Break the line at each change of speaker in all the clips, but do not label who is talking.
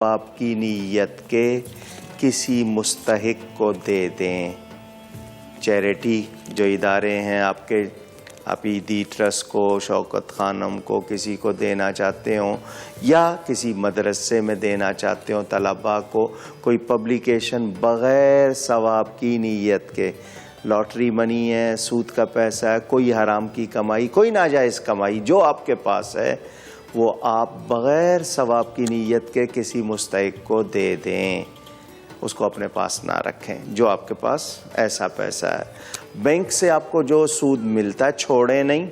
آپ کی نیت کے کسی مستحق کو دے دیں. چیریٹی جو ادارے ہیں آپ کے، آپ عیدی ٹرسٹ کو، شوکت خانم کو، کسی کو دینا چاہتے ہوں یا کسی مدرسے میں دینا چاہتے ہوں، طلباء کو، کوئی پبلیکیشن بغیر ثواب کی نیت کے، لاٹری منی ہے، سود کا پیسہ ہے، کوئی حرام کی کمائی، کوئی ناجائز کمائی جو آپ کے پاس ہے، وہ آپ بغیر ثواب کی نیت کے کسی مستحق کو دے دیں. اس کو اپنے پاس نہ رکھیں. جو آپ کے پاس ایسا پیسہ ہے، بینک سے آپ کو جو سود ملتا ہے چھوڑیں نہیں،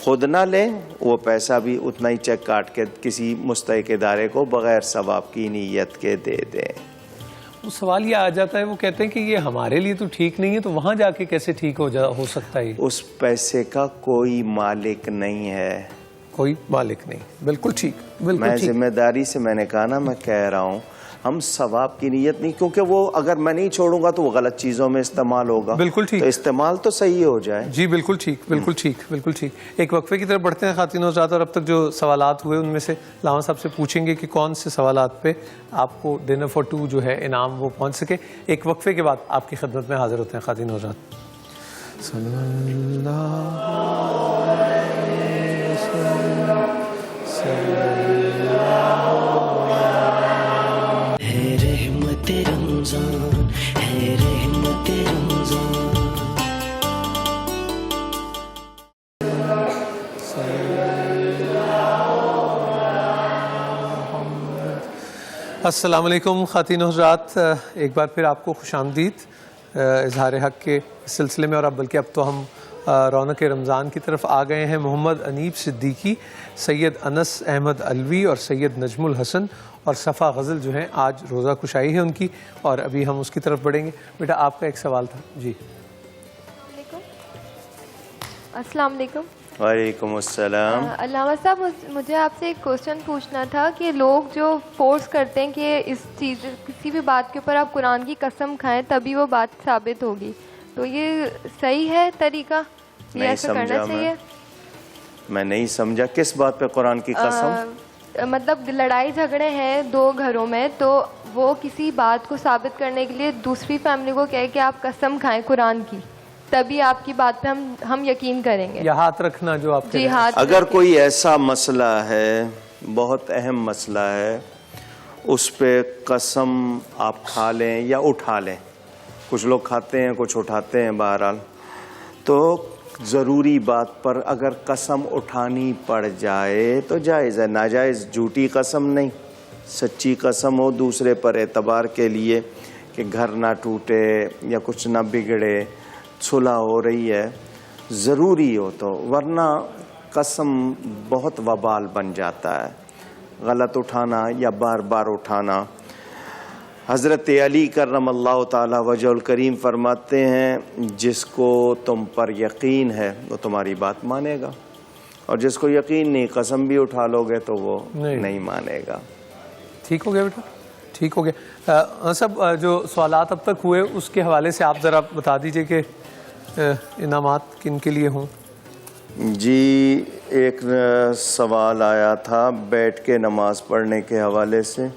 خود نہ لیں، وہ پیسہ بھی اتنا ہی چیک کاٹ کے کسی مستحق ادارے کو بغیر ثواب کی نیت کے دے دیں.
وہ سوال یہ آ جاتا ہے، وہ کہتے ہیں کہ یہ ہمارے لیے تو ٹھیک نہیں ہے، تو وہاں جا کے کیسے ٹھیک ہو سکتا ہے؟
اس پیسے کا کوئی مالک نہیں ہے.
کوئی مالک نہیں. بالکل ٹھیک، بالکل
میں
ٹھیک.
ذمہ داری سے میں نے کہا نا، میں کہہ رہا ہوں ہم ثواب کی نیت نہیں، کیونکہ وہ اگر میں نہیں چھوڑوں گا تو وہ غلط چیزوں میں استعمال ہوگا.
بالکل ٹھیک.
تو استعمال تو صحیح ہو جائے.
جی بالکل ٹھیک، بالکل ٹھیک، بالکل ٹھیک. ایک وقفے کی طرف بڑھتے ہیں خواتین و حضرات، اور اب تک جو سوالات ہوئے ان میں سے لاما صاحب سے پوچھیں گے کہ کون سے سوالات پہ آپ کو ڈنر فار ٹو جو ہے انعام وہ پہنچ سکے. ایک وقفے کے بعد آپ کی خدمت میں حاضر ہوتے ہیں خواتین و حضرات.
رمضان ہے رحمت رمضان.
السلام علیکم خواتین و حضرات، ایک بار پھر آپ کو خوش آمدید اظہار حق کے سلسلے میں. اور اب بلکہ اب تو ہم رونق رمضان کی طرف آ گئے ہیں. محمد انیب صدیقی، سید انس احمد علوی اور سید نجم الحسن اور صفا غزل جو ہیں آج روزہ کشائی ہے ان کی، اور ابھی ہم اس کی طرف بڑھیں گے. بیٹا آپ کا ایک سوال تھا. جی
السلام علیکم.
وعلیکم السلام.
علامہ صاحب، مجھے آپ سے ایک کوشچن پوچھنا تھا کہ لوگ جو فورس کرتے ہیں کہ اس چیز کسی بھی بات کے اوپر آپ قرآن کی قسم کھائیں تبھی وہ بات ثابت ہوگی، تو یہ صحیح ہے طریقہ؟ یہ ایسا کرنا چاہیے؟
میں نہیں سمجھا کس بات پہ قرآن کی قسم؟
مطلب لڑائی جھگڑے ہیں دو گھروں میں، تو وہ کسی بات کو ثابت کرنے کے لیے دوسری فیملی کو کہے کہ آپ قسم کھائیں قرآن کی، تبھی آپ کی بات پہ ہم یقین کریں گے.
یا ہاتھ رکھنا جو آپ
جی ہاتھ.
اگر کوئی ایسا مسئلہ ہے، بہت اہم مسئلہ ہے، اس پہ قسم آپ کھا لیں یا اٹھا لیں. کچھ لوگ کھاتے ہیں، کچھ اٹھاتے ہیں. بہرحال تو ضروری بات پر اگر قسم اٹھانی پڑ جائے تو جائز ہے. ناجائز جھوٹی قسم نہیں، سچی قسم ہو دوسرے پر اعتبار کے لیے کہ گھر نہ ٹوٹے یا کچھ نہ بگڑے، صلح ہو رہی ہے، ضروری ہو تو. ورنہ قسم بہت وبال بن جاتا ہے، غلط اٹھانا یا بار بار اٹھانا. حضرت علی کرم اللہ تعالی وجہ الکریم فرماتے ہیں جس کو تم پر یقین ہے وہ تمہاری بات مانے گا، اور جس کو یقین نہیں قسم بھی اٹھا لو گے تو وہ نہیں مانے گا.
ٹھیک ہو گیا بیٹا، ٹھیک ہو گیا. سب جو سوالات اب تک ہوئے اس کے حوالے سے آپ ذرا بتا دیجئے کہ انعامات کن کے لیے ہوں. جی
ایک سوال آیا تھا بیٹھ کے نماز پڑھنے کے حوالے سے.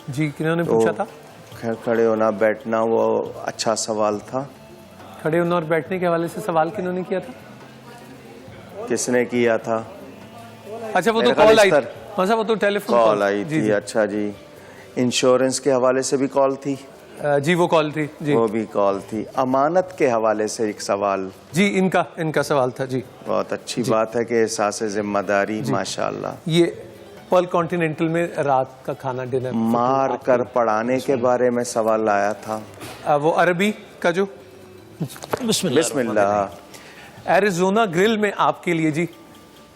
جی کنہوں نے پوچھا تھا؟
کھڑے ہونا بیٹھنا، وہ اچھا سوال تھا.
کھڑے ہونا اور بیٹھنے کے حوالے سے سوال کنہوں نے کیا تھا؟
کس نے کیا تھا؟
اچھا وہ تو کال آئی تھی. ہاں صاحب وہ تو ٹیلی فون
کال آئی تھی. اچھا جی. انشورنس کے حوالے سے بھی کال تھی؟
جی وہ کال تھی. جی
وہ بھی کال تھی. امانت کے حوالے سے ایک سوال.
جی ان کا سوال تھا. جی
بہت اچھی بات ہے کہ احساس ذمہ داری، ماشاءاللہ.
یہ پل کانٹیننٹل میں رات کا کھانا ڈنر
مار کر پڑھانے کے بارے میں سوال آیا تھا. وہ
عربی کا جو
بسم اللہ.
ایریزونا گرل میں آپ کے لیے جی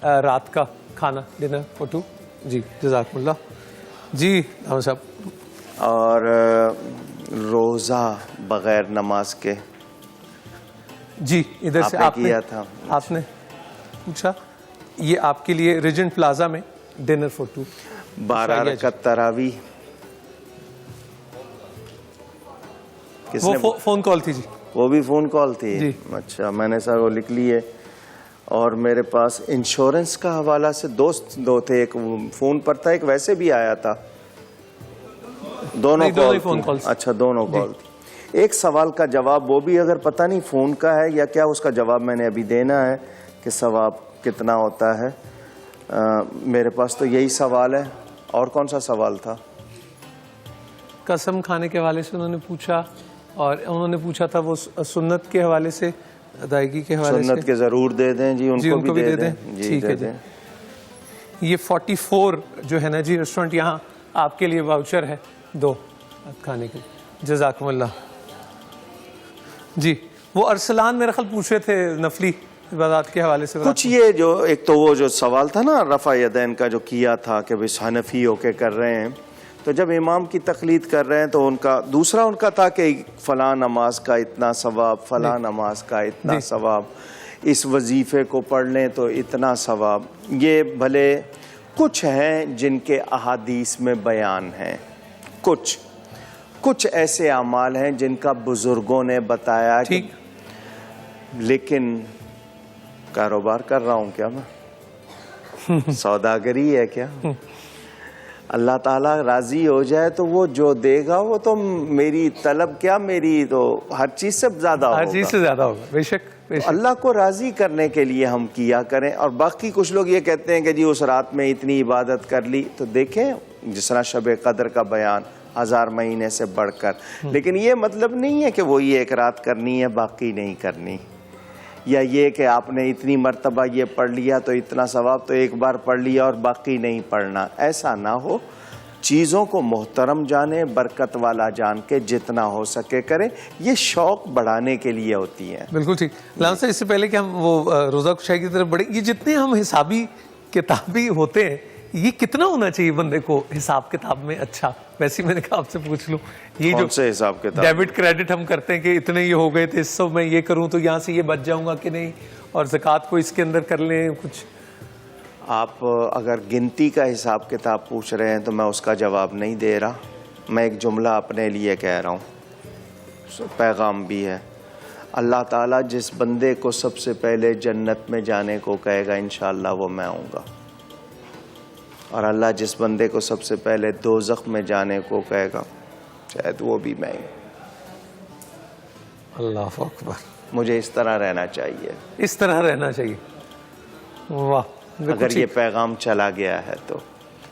رات کا کھانا ڈنر فور ٹو. جی جزاکم اللہ. جی ہم صاحب.
اور روزہ بغیر نماز کے
جی ادھر سے آپ نے کیا تھا، آپ نے پوچھا. یہ آپ کے لیے ریجنٹ پلازا میں ڈنر فور ٹو.
12 رکعت تراویح.
وہ فون کال تھی. جی
وہ بھی فون کال تھی.
جی
اچھا میں نے سر وہ لکھ لی ہے. اور میرے پاس انشورنس کا حوالہ سے دوست دو تھے، ایک فون پر تھا، ایک ویسے بھی آیا تھا. دونوں
نہیں، ہی
کال
فون کالز.
اچھا دونوں کال تھی. ایک سوال کا جواب وہ بھی اگر پتہ نہیں فون کا ہے یا کیا، اس کا جواب میں نے ابھی دینا ہے کہ ثواب کتنا ہوتا ہے. میرے پاس تو یہی سوال ہے. اور کون سا سوال تھا؟
قسم کھانے کے حوالے سے انہوں نے پوچھا، اور انہوں نے پوچھا تھا وہ سنت کے حوالے سے، ادائیگی کے حوالے سے.
سنت کے ضرور دے دیں جی، ان کو بھی دے دیں. جی
ٹھیک ہے
دے
جی.
دیں.
یہ 44 جو ہے نا جی ریسٹورنٹ، یہاں آپ کے لیے واؤچر ہے 2 کھانے کے لیے. جزاکم اللہ. جی وہ ارسلان میرا خیال پوچھ رہے تھے نفلی عبادات کے حوالے سے
کچھ. یہ جو ایک تو وہ جو سوال تھا نا رفع یدین کا جو کیا تھا کہ بھئی حنفی ہو کے کر رہے ہیں، تو جب امام کی تقلید کر رہے ہیں تو ان کا دوسرا ان کا تھا کہ فلاں نماز کا اتنا ثواب، فلاں نماز کا اتنا ثواب، اس وظیفے کو پڑھ لیں تو اتنا ثواب. یہ بھلے کچھ ہیں جن کے احادیث میں بیان ہیں، کچھ ایسے اعمال ہیں جن کا بزرگوں نے بتایا.
ٹھیک.
لیکن کاروبار کر رہا ہوں کیا میں؟ سوداگری ہے کیا؟ اللہ تعالیٰ راضی ہو جائے تو وہ جو دے گا وہ تو میری طلب کیا، میری تو ہر چیز سے زیادہ ہوگا.
ہر چیز سے زیادہ ہوگا. بے شک.
اللہ کو راضی کرنے کے لیے ہم کیا کریں. اور باقی کچھ لوگ یہ کہتے ہیں کہ جی اس رات میں اتنی عبادت کر لی، تو دیکھیں جس طرح شب قدر کا بیان 1000 مہینے سے بڑھ کر. لیکن یہ مطلب نہیں ہے کہ وہی ایک رات کرنی ہے باقی نہیں کرنی، یا یہ کہ آپ نے اتنی مرتبہ یہ پڑھ لیا تو اتنا ثواب، تو ایک بار پڑھ لیا اور باقی نہیں پڑھنا. ایسا نہ ہو. چیزوں کو محترم جانیں، برکت والا جان کے جتنا ہو سکے کریں. یہ شوق بڑھانے کے لیے ہوتی ہیں.
بالکل ٹھیک. لان صاحب اس سے پہلے کہ ہم وہ روزہ کشائی کی طرف بڑھیں، یہ جتنے ہم حسابی کتابی ہوتے ہیں، یہ کتنا ہونا چاہیے بندے کو حساب کتاب میں اچھا؟ ویسے میں نے کہا آپ سے پوچھ لوں، یہ جو
کون سے حساب کتاب؟
ڈیبٹ کریڈٹ ہم کرتے ہیں کہ اتنے یہ ہو گئے تھے، اس سے میں یہ کروں تو یہاں سے یہ بچ جاؤں گا کہ نہیں، اور زکوٰۃ کو اس کے اندر کر لیں کچھ.
آپ اگر گنتی کا حساب کتاب پوچھ رہے ہیں تو میں اس کا جواب نہیں دے رہا. میں ایک جملہ اپنے لیے کہہ رہا ہوں، پیغام بھی ہے. اللہ تعالیٰ جس بندے کو سب سے پہلے جنت میں جانے کو کہے گا انشاءاللہ وہ میں ہوں گا، اور اللہ جس بندے کو سب سے پہلے دوزخ میں جانے کو کہے گا شاید وہ بھی میں ہوں.
اللہ اکبر.
مجھے اس طرح رہنا چاہیے.
اس طرح رہنا چاہیے. واہ.
اگر یہ پیغام چلا گیا ہے تو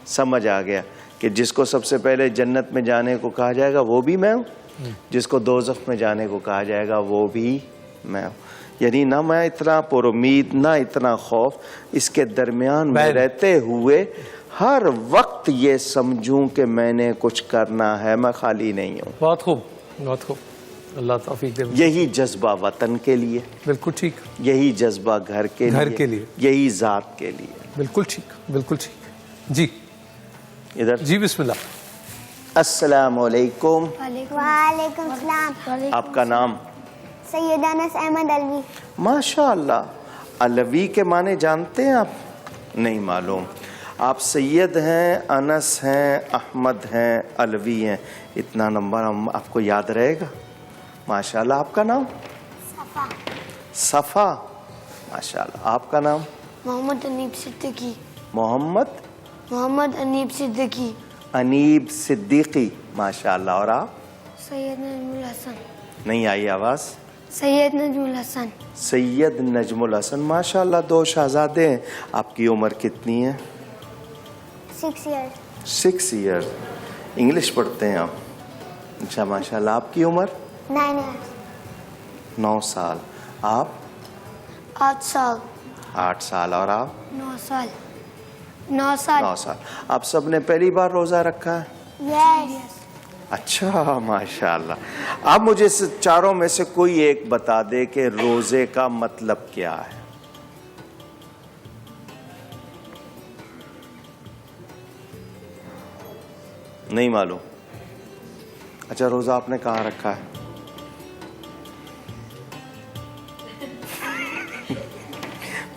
سمجھ آ گیا کہ جس کو سب سے پہلے جنت میں جانے کو کہا جائے گا وہ بھی میں ہوں، جس کو دوزخ میں جانے کو کہا جائے گا وہ بھی میں ہوں. یعنی نہ میں اتنا پر امید نہ اتنا خوف، اس کے درمیان میں رہتے ہوئے ہر وقت یہ سمجھوں کہ میں نے کچھ کرنا ہے، میں خالی نہیں ہوں.
بہت خوب، بہت خوب. اللہ توفیق دے.
یہی جذبہ وطن کے لیے،
بالکل ٹھیک.
یہی جذبہ گھر کے لیے، یہی ذات کے لیے.
بالکل ٹھیک، بالکل ٹھیک. جی
ادھر.
جی بسم اللہ.
السلام علیکم.
وعلیکم السلام.
آپ کا نام؟
سید انس احمد علوی.
ماشاء اللہ. علوی کے معنی جانتے ہیں آپ؟ نہیں معلوم. آپ سید ہیں، انس ہیں، احمد ہیں، علوی ہیں. اتنا نمبر ہم آپ کو یاد رہے گا. ماشاء اللہ. آپ کا نام؟
صفا.
صفا. ماشاء اللہ. آپ کا نام؟
محمد انیب صدیقی.
محمد
انیب صدیقی.
انیب صدیقی. ماشاء اللہ. اور آپ؟
سید نجم الحسن.
نہیں آئی آواز.
سید نجم الحسن.
سید نجم الحسن. ماشاء اللہ. 2 شہزادے ہیں. آپ کی عمر کتنی ہے؟
6 years.
6 years. انگلش پڑھتے ہیں آپ؟ اچھا ماشاء اللہ. آپ کی عمر؟
9 years.
9 سال. آپ؟
8 سال.
8 سال. اور آپ؟
9 سال. 9 سال.
9 سال. آپ سب نے پہلی بار روزہ رکھا ہے؟
Yes.
اچھا ماشاء اللہ. آپ مجھے چاروں میں سے کوئی ایک بتا دے کہ روزے کا مطلب کیا ہے. نہیں معلوم. اچھا روزہ آپ نے کہاں رکھا ہے؟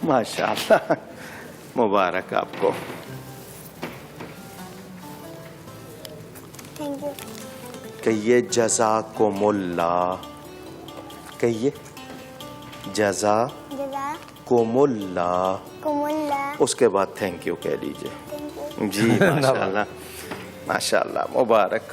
ماشاء اللہ. مبارک آپ کو.
Thank you.
کہیے جزاکم اللہ. کہیے جزاکم اللہ. اس کے بعد تھینک یو کہہ لیجئے. جی ماشاء اللہ. ماشاء اللہ. مبارک.